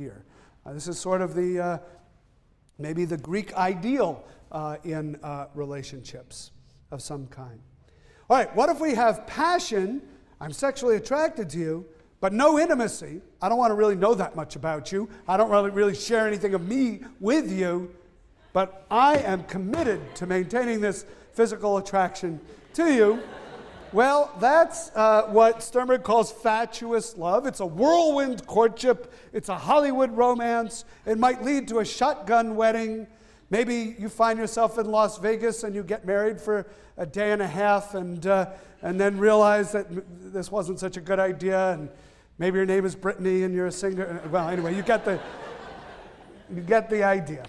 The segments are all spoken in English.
here. This is sort of the maybe the Greek ideal in relationships of some kind. All right, what if we have passion? I'm sexually attracted to you, but no intimacy. I don't want to really know that much about you. I don't really share anything of me with you, but I am committed to maintaining this physical attraction to you. Well, that's what Sternberg calls fatuous love. It's a whirlwind courtship. It's a Hollywood romance. It might lead to a shotgun wedding. Maybe you find yourself in Las Vegas and you get married for a day and a half and then realize that this wasn't such a good idea, and maybe your name is Brittany and you're a singer. Well, anyway, you get the idea.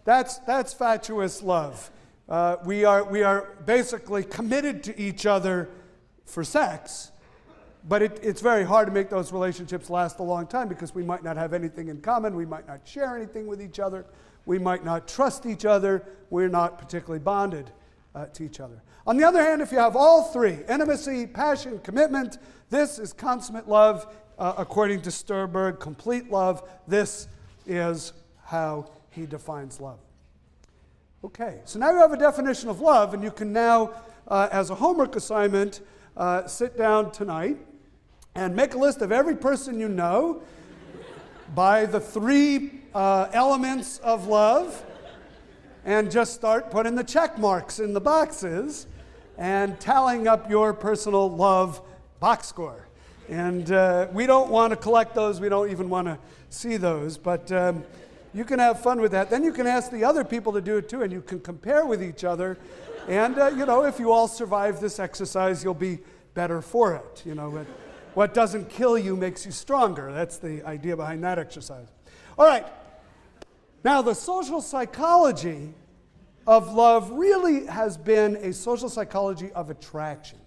That's fatuous love. We are basically committed to each other for sex, but it's very hard to make those relationships last a long time because we might not have anything in common, we might not share anything with each other, we might not trust each other, we're not particularly bonded to each other. On the other hand, if you have all three, intimacy, passion, commitment, this is consummate love, according to Sternberg, complete love. This is how he defines love. Okay, so now you have a definition of love, and you can now, as a homework assignment, sit down tonight and make a list of every person you know by the three elements of love, and just start putting the check marks in the boxes and tallying up your personal love box score. And we don't want to collect those, we don't even want to see those, but you can have fun with that. Then you can ask the other people to do it too, and you can compare with each other. And, if you all survive this exercise, you'll be better for it. What doesn't kill you makes you stronger. That's the idea behind that exercise. All right. Now, the social psychology of love really has been a social psychology of attraction.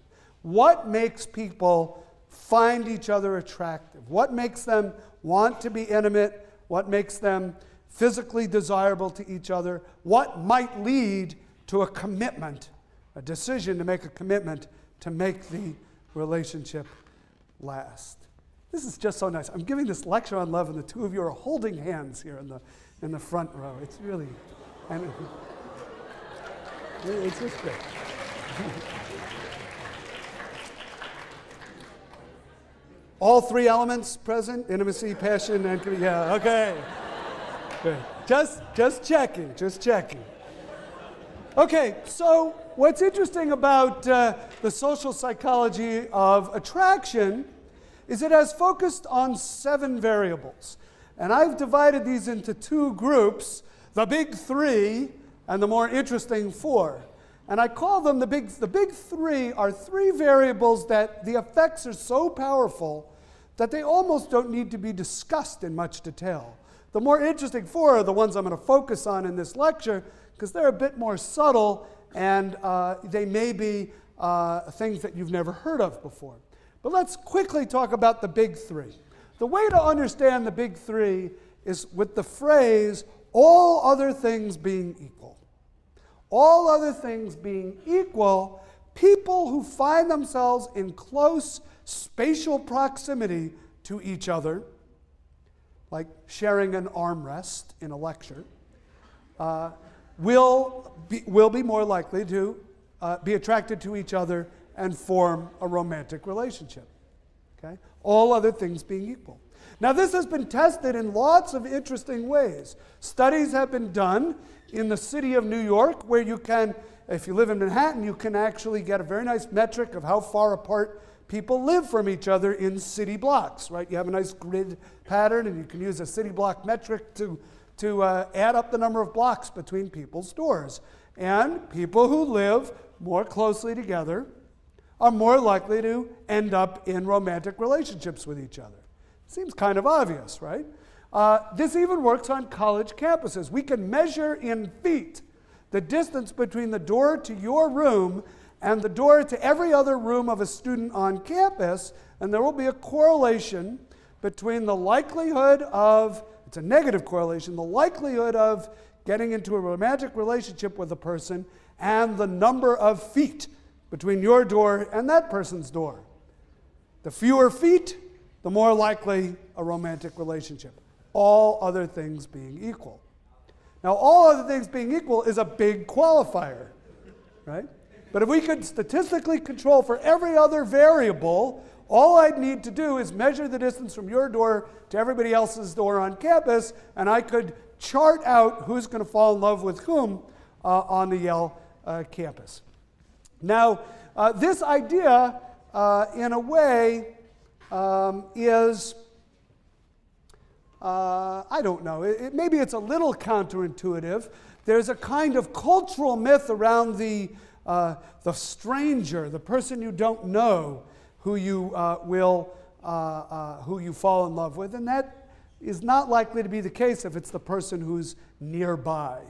What makes people find each other attractive? What makes them want to be intimate? What makes them physically desirable to each other? What might lead to a commitment, a decision to make a commitment to make the relationship last? This is just so nice. I'm giving this lecture on love, and the two of you are holding hands here in the front row. It's really, it's just great. All three elements present: intimacy, passion, and yeah. Okay. Good. Just checking. Okay, so what's interesting about the social psychology of attraction is it has focused on 7 variables. And I've divided these into 2 groups, the big 3 and the more interesting 4. And I call them the big 3 are 3 variables that the effects are so powerful that they almost don't need to be discussed in much detail. The more interesting 4 are the ones I'm going to focus on in this lecture because they're a bit more subtle and they may be things that you've never heard of before. But let's quickly talk about the big 3. The way to understand the big 3 is with the phrase, all other things being equal. All other things being equal, people who find themselves in close spatial proximity to each other, like sharing an armrest in a lecture, will be more likely to be attracted to each other and form a romantic relationship. Okay? All other things being equal. Now, this has been tested in lots of interesting ways. Studies have been done in the city of New York where you can, if you live in Manhattan, you can actually get a very nice metric of how far apart people live from each other in city blocks, right? You have a nice grid pattern, and you can use a city block metric to add up the number of blocks between people's doors. And people who live more closely together are more likely to end up in romantic relationships with each other. Seems kind of obvious, right? This even works on college campuses. We can measure in feet the distance between the door to your room and the door to every other room of a student on campus, and there will be a correlation between the likelihood of, it's a negative correlation, the likelihood of getting into a romantic relationship with a person and the number of feet between your door and that person's door. The fewer feet, the more likely a romantic relationship, all other things being equal. Now, all other things being equal is a big qualifier, right? But if we could statistically control for every other variable, all I'd need to do is measure the distance from your door to everybody else's door on campus, and I could chart out who's going to fall in love with whom on the Yale campus. Now, this idea, in a way, is, I don't know, maybe it's a little counterintuitive. There's a kind of cultural myth around the stranger, the person you don't know, who you who you fall in love with, and that is not likely to be the case if it's the person who's nearby,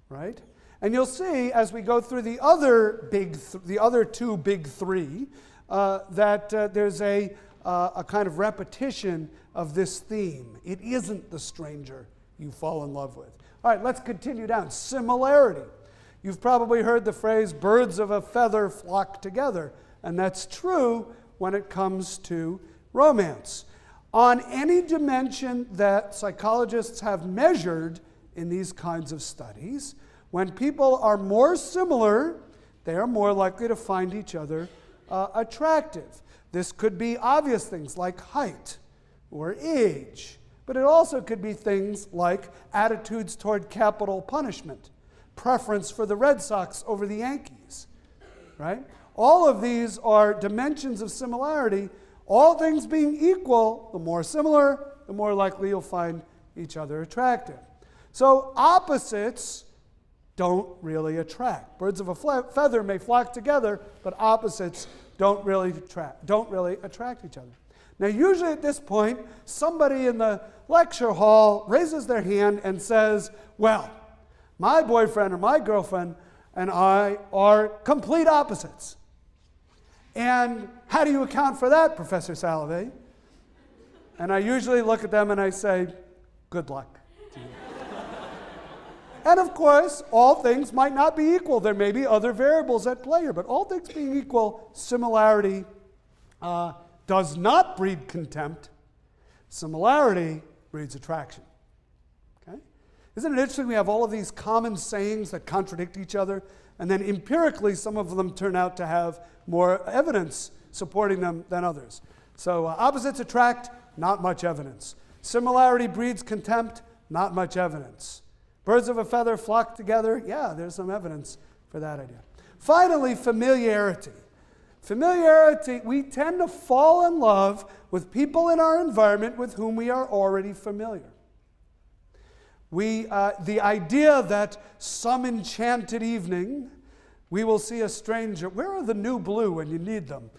right? And you'll see as we go through the other two big three that there's a kind of repetition of this theme. It isn't the stranger you fall in love with. All right, let's continue down. Similarity. You've probably heard the phrase, birds of a feather flock together, and that's true when it comes to romance. On any dimension that psychologists have measured in these kinds of studies, when people are more similar, they are more likely to find each other attractive. This could be obvious things like height or age, but it also could be things like attitudes toward capital punishment, preference for the Red Sox over the Yankees, right? All of these are dimensions of similarity. All things being equal, the more similar, the more likely you'll find each other attractive. So opposites don't really attract. Birds of a feather may flock together, but opposites don't really attract each other. Now, usually at this point, somebody in the lecture hall raises their hand and says, well, my boyfriend or my girlfriend and I are complete opposites. And how do you account for that, Professor Salovey? And I usually look at them and I say, good luck to you. And of course, all things might not be equal. There may be other variables at play here, but all things being equal, similarity does not breed contempt. Similarity breeds attraction. Okay? Isn't it interesting we have all of these common sayings that contradict each other, and then empirically some of them turn out to have more evidence supporting them than others. So opposites attract, not much evidence. Similarity breeds contempt, not much evidence. Birds of a feather flock together, yeah, there's some evidence for that idea. Finally, familiarity. Familiarity, we tend to fall in love with people in our environment with whom we are already familiar. The idea that some enchanted evening we will see a stranger. Where are the new blue when you need them?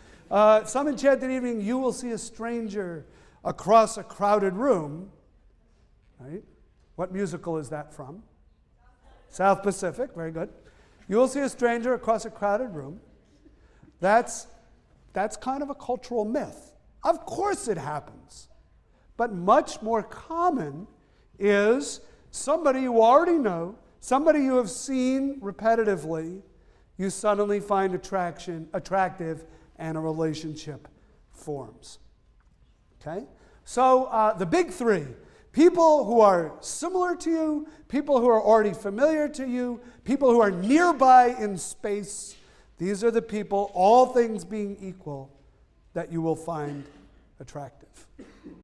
Some enchanted evening you will see a stranger across a crowded room. Right? What musical is that from? South Pacific, very good. You will see a stranger across a crowded room. That's kind of a cultural myth. Of course it happens. But much more common is somebody you already know, somebody you have seen repetitively, you suddenly find attractive, and a relationship forms. Okay? So the big three, people who are similar to you, people who are already familiar to you, people who are nearby in space, these are the people, all things being equal, that you will find attractive.